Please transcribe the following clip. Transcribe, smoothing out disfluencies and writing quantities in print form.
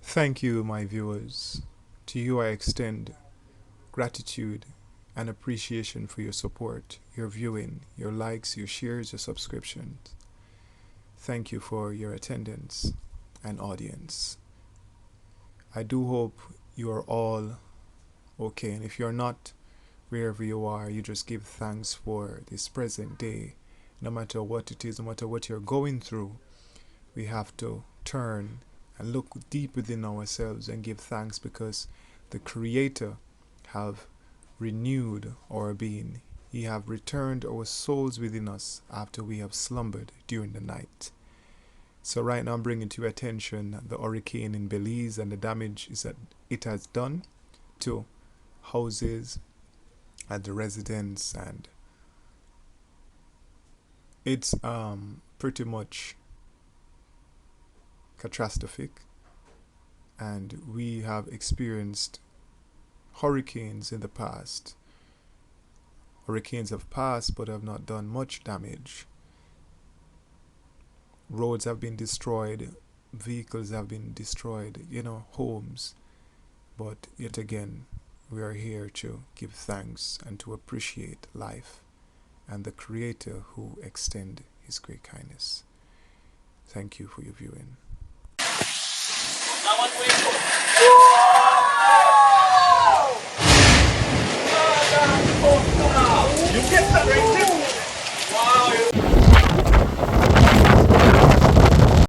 Thank you, my viewers. To you, I extend gratitude and appreciation for your support, your viewing, your likes, your shares, your subscriptions. Thank you for your attendance and audience. I do hope you are all okay, and if you're not, wherever you are, you just give thanks for this present day. No matter what it is, no matter what you're going through, we have to turn and look deep within ourselves and give thanks because the Creator have renewed our being. He have returned our souls within us after we have slumbered during the night. So right now I'm bringing to your attention the hurricane in Belize and the damage is that it has done to houses and the residents, and it's pretty much catastrophic, and we have experienced hurricanes in the past. Hurricanes have passed but have not done much damage. Roads have been destroyed, vehicles have been destroyed, homes. But yet again, we are here to give thanks and to appreciate life and the Creator who extend His great kindness. Thank you for your viewing.